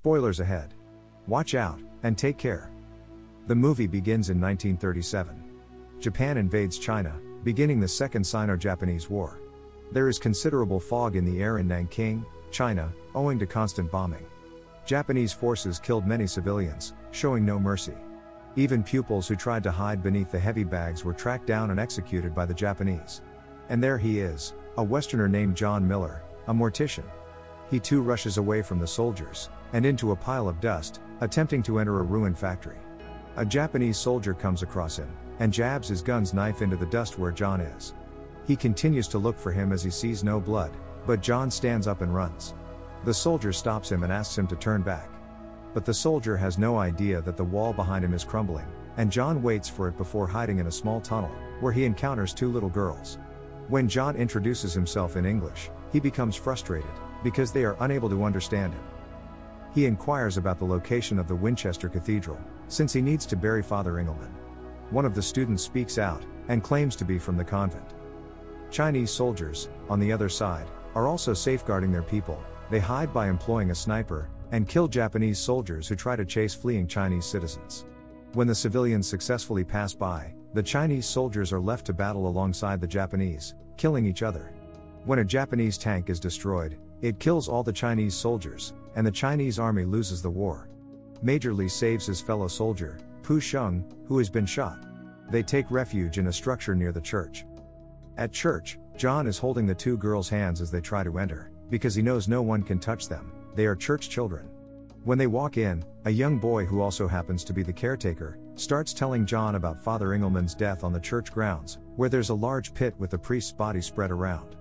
Spoilers ahead. Watch out, and take care. The movie begins in 1937. Japan invades China, beginning the Second Sino-Japanese War. There is considerable fog in the air in Nanking, China, owing to constant bombing. Japanese forces killed many civilians, showing no mercy. Even pupils who tried to hide beneath the heavy bags were tracked down and executed by the Japanese. And there he is, a Westerner named John Miller, a mortician. He too rushes away from the soldiers, and into a pile of dust, attempting to enter a ruined factory. A Japanese soldier comes across him, and jabs his gun's knife into the dust where John is. He continues to look for him as he sees no blood, but John stands up and runs. The soldier stops him and asks him to turn back. But the soldier has no idea that the wall behind him is crumbling, and John waits for it before hiding in a small tunnel, where he encounters two little girls. When John introduces himself in English, he becomes frustrated, because they are unable to understand him. He inquires about the location of the Winchester Cathedral, since he needs to bury Father Engelmann. One of the students speaks out, and claims to be from the convent. Chinese soldiers, on the other side, are also safeguarding their people. They hide by employing a sniper, and kill Japanese soldiers who try to chase fleeing Chinese citizens. When the civilians successfully pass by, the Chinese soldiers are left to battle alongside the Japanese, killing each other. When a Japanese tank is destroyed, it kills all the Chinese soldiers, and the Chinese army loses the war. Major Lee saves his fellow soldier, Pu Sheng, who has been shot. They take refuge in a structure near the church. At church, John is holding the two girls' hands as they try to enter, because he knows no one can touch them. They are church children. When they walk in, a young boy who also happens to be the caretaker, starts telling John about Father Engelmann's death on the church grounds, where there's a large pit with the priest's body spread around.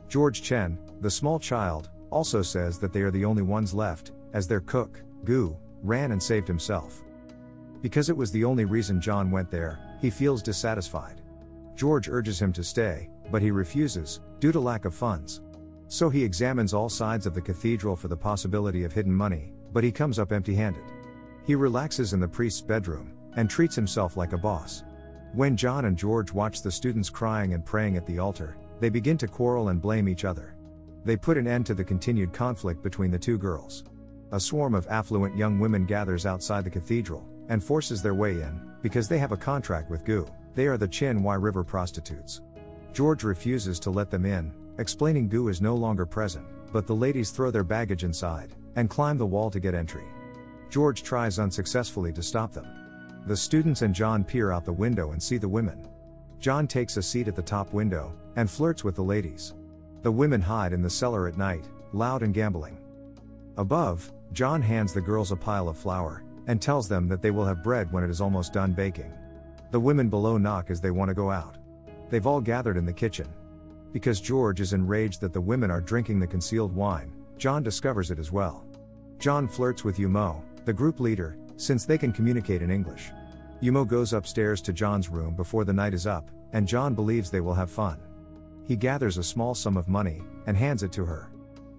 George Chen, the small child, also says that they are the only ones left, as their cook, Gu, ran and saved himself. Because it was the only reason John went there, he feels dissatisfied. George urges him to stay, but he refuses, due to lack of funds. So he examines all sides of the cathedral for the possibility of hidden money, but he comes up empty-handed. He relaxes in the priest's bedroom, and treats himself like a boss. When John and George watch the students crying and praying at the altar, they begin to quarrel and blame each other. They put an end to the continued conflict between the two girls. A swarm of affluent young women gathers outside the cathedral, and forces their way in, because they have a contract with Gu. They are the Chin Wai River prostitutes. George refuses to let them in, explaining Gu is no longer present, but the ladies throw their baggage inside, and climb the wall to get entry. George tries unsuccessfully to stop them. The students and John peer out the window and see the women. John takes a seat at the top window, and flirts with the ladies. The women hide in the cellar at night, loud and gambling. Above, John hands the girls a pile of flour, and tells them that they will have bread when it is almost done baking. The women below knock as they want to go out. They've all gathered in the kitchen. Because George is enraged that the women are drinking the concealed wine, John discovers it as well. John flirts with Yumo, the group leader, since they can communicate in English. Yumo goes upstairs to John's room before the night is up, and John believes they will have fun. He gathers a small sum of money, and hands it to her.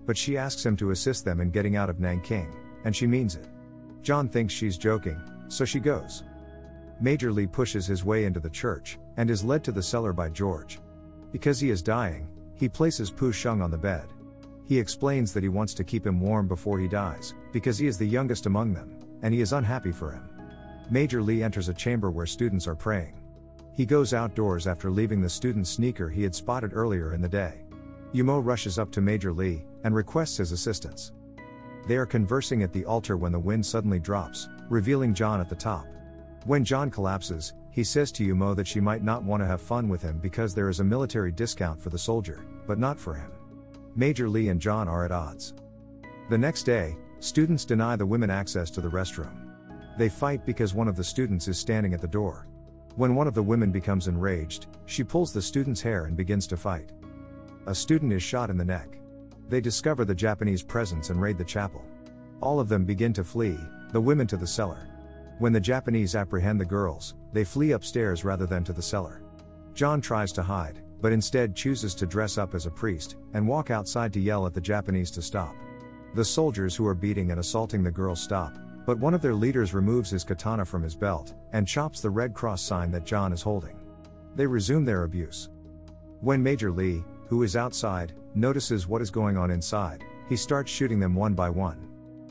But she asks him to assist them in getting out of Nanking, and she means it. John thinks she's joking, so she goes. Major Lee pushes his way into the church, and is led to the cellar by George. Because he is dying, he places Pu Sheng on the bed. He explains that he wants to keep him warm before he dies, because he is the youngest among them, and he is unhappy for him. Major Lee enters a chamber where students are praying. He goes outdoors after leaving the student's sneaker he had spotted earlier in the day. Yumo rushes up to Major Lee, and requests his assistance. They are conversing at the altar when the wind suddenly drops, revealing John at the top. When John collapses, he says to Yumo that she might not want to have fun with him because there is a military discount for the soldier, but not for him. Major Lee and John are at odds. The next day, students deny the women access to the restroom. They fight because one of the students is standing at the door. When one of the women becomes enraged, she pulls the student's hair and begins to fight. A student is shot in the neck. They discover the Japanese presence and raid the chapel. All of them begin to flee, the women to the cellar. When the Japanese apprehend the girls, they flee upstairs rather than to the cellar. John tries to hide, but instead chooses to dress up as a priest, and walk outside to yell at the Japanese to stop. The soldiers who are beating and assaulting the girls stop, but one of their leaders removes his katana from his belt, and chops the Red Cross sign that John is holding. They resume their abuse. When Major Lee, who is outside, notices what is going on inside, he starts shooting them one by one.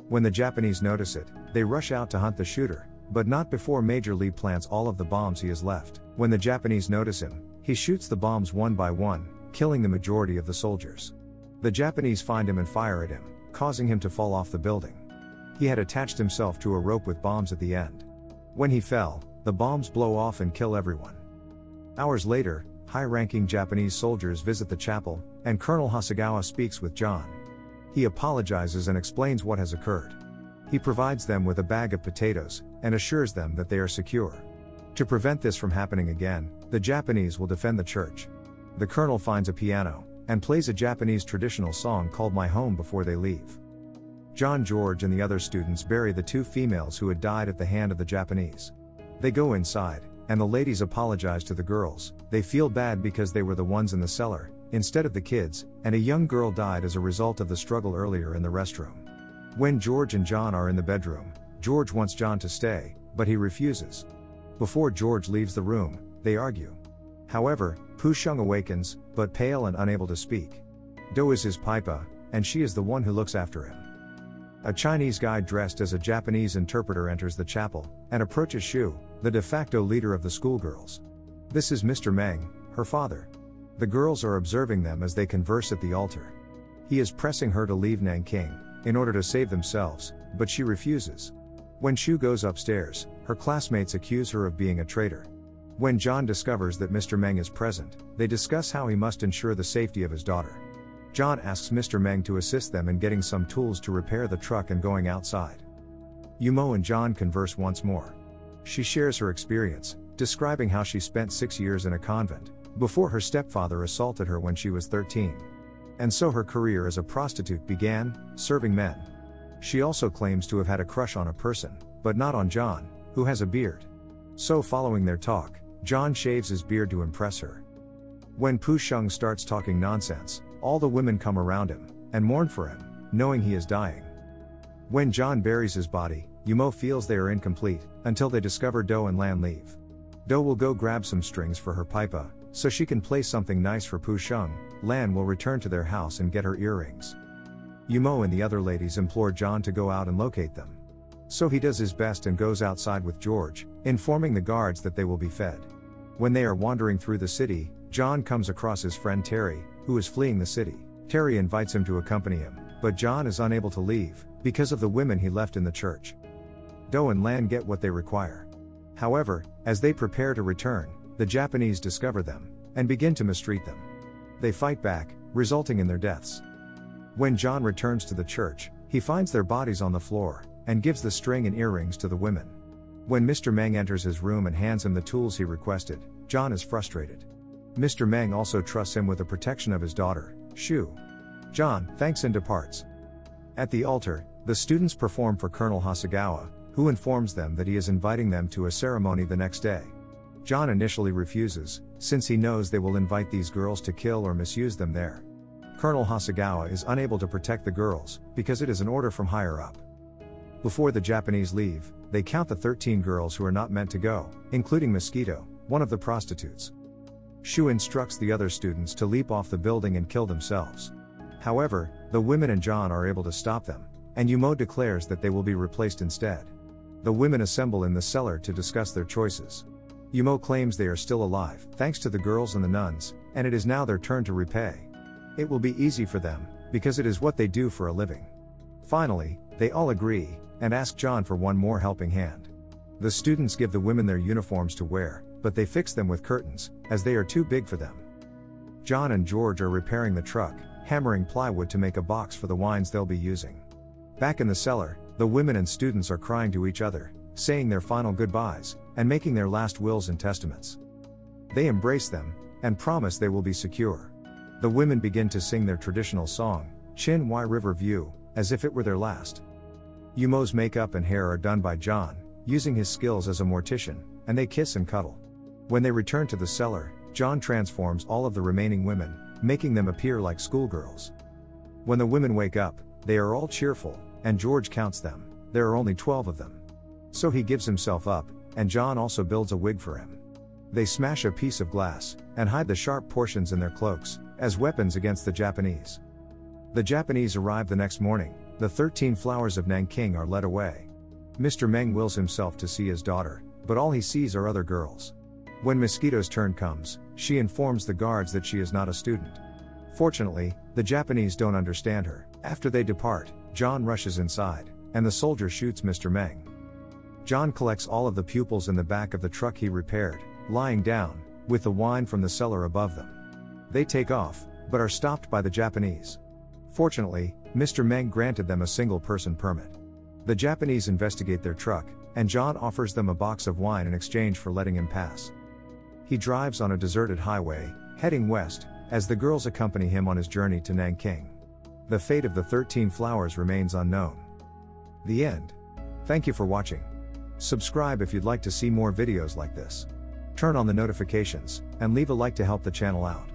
When the Japanese notice it, they rush out to hunt the shooter, but not before Major Lee plants all of the bombs he has left. When the Japanese notice him, he shoots the bombs one by one, killing the majority of the soldiers. The Japanese find him and fire at him, causing him to fall off the building. He had attached himself to a rope with bombs at the end. When he fell, the bombs blow off and kill everyone. Hours later, high-ranking Japanese soldiers visit the chapel, and Colonel Hasegawa speaks with John. He apologizes and explains what has occurred. He provides them with a bag of potatoes, and assures them that they are secure. To prevent this from happening again, the Japanese will defend the church. The colonel finds a piano, and plays a Japanese traditional song called My Home before they leave. John George and the other students bury the two females who had died at the hand of the Japanese. They go inside, and the ladies apologize to the girls. They feel bad because they were the ones in the cellar, instead of the kids, and a young girl died as a result of the struggle earlier in the restroom. When George and John are in the bedroom, George wants John to stay, but he refuses. Before George leaves the room, they argue. However, Pu Sheng awakens, but pale and unable to speak. Do is his pipa, and she is the one who looks after him. A Chinese guy dressed as a Japanese interpreter enters the chapel, and approaches Shu, the de facto leader of the schoolgirls. This is Mr. Meng, her father. The girls are observing them as they converse at the altar. He is pressing her to leave Nanking, in order to save themselves, but she refuses. When Shu goes upstairs, her classmates accuse her of being a traitor. When John discovers that Mr. Meng is present, they discuss how he must ensure the safety of his daughter. John asks Mr. Meng to assist them in getting some tools to repair the truck and going outside. Yumo and John converse once more. She shares her experience, describing how she spent 6 years in a convent, before her stepfather assaulted her when she was 13. And so her career as a prostitute began, serving men. She also claims to have had a crush on a person, but not on John, who has a beard. So following their talk, John shaves his beard to impress her. When Pu Sheng starts talking nonsense, all the women come around him, and mourn for him, knowing he is dying. When John buries his body, Yumo feels they are incomplete, until they discover Do and Lan leave. Do will go grab some strings for her pipa, so she can play something nice for Pu Sheng. Lan will return to their house and get her earrings. Yumo and the other ladies implore John to go out and locate them. So he does his best and goes outside with George, informing the guards that they will be fed. When they are wandering through the city, John comes across his friend Terry, who is fleeing the city. Terry invites him to accompany him, but John is unable to leave, because of the women he left in the church. Do and Lan get what they require. However, as they prepare to return, the Japanese discover them, and begin to mistreat them. They fight back, resulting in their deaths. When John returns to the church, he finds their bodies on the floor, and gives the string and earrings to the women. When Mr. Meng enters his room and hands him the tools he requested, John is frustrated. Mr. Meng also trusts him with the protection of his daughter, Shu. John thanks and departs. At the altar, the students perform for Colonel Hasegawa, who informs them that he is inviting them to a ceremony the next day. John initially refuses, since he knows they will invite these girls to kill or misuse them there. Colonel Hasegawa is unable to protect the girls, because it is an order from higher up. Before the Japanese leave, they count the 13 girls who are not meant to go, including Mosquito, one of the prostitutes. Shu instructs the other students to leap off the building and kill themselves. However, the women and John are able to stop them, and Yumo declares that they will be replaced instead. The women assemble in the cellar to discuss their choices. Yumo claims they are still alive, thanks to the girls and the nuns, and it is now their turn to repay. It will be easy for them, because it is what they do for a living. Finally, they all agree, and ask John for one more helping hand. The students give the women their uniforms to wear, but they fix them with curtains, as they are too big for them. John and George are repairing the truck, hammering plywood to make a box for the wines they'll be using. Back in the cellar, the women and students are crying to each other, saying their final goodbyes, and making their last wills and testaments. They embrace them, and promise they will be secure. The women begin to sing their traditional song, Chin Wai River View, as if it were their last. Yumo's makeup and hair are done by John, using his skills as a mortician, and they kiss and cuddle. When they return to the cellar, John transforms all of the remaining women, making them appear like schoolgirls. When the women wake up, they are all cheerful, and George counts them. There are only 12 of them. So he gives himself up, and John also builds a wig for him. They smash a piece of glass, and hide the sharp portions in their cloaks, as weapons against the Japanese. The Japanese arrive the next morning, The 13 flowers of Nanking are led away. Mr. Meng wills himself to see his daughter, but all he sees are other girls. When Mosquito's turn comes, she informs the guards that she is not a student. Fortunately, the Japanese don't understand her. After they depart, John rushes inside, and the soldier shoots Mr. Meng. John collects all of the pupils in the back of the truck he repaired, lying down, with the wine from the cellar above them. They take off, but are stopped by the Japanese. Fortunately, Mr. Meng granted them a single-person permit. The Japanese investigate their truck, and John offers them a box of wine in exchange for letting him pass. He drives on a deserted highway, heading west, as the girls accompany him on his journey to Nanking. The fate of the 13 flowers remains unknown. The end. Thank you for watching. Subscribe if you'd like to see more videos like this. Turn on the notifications, and leave a like to help the channel out.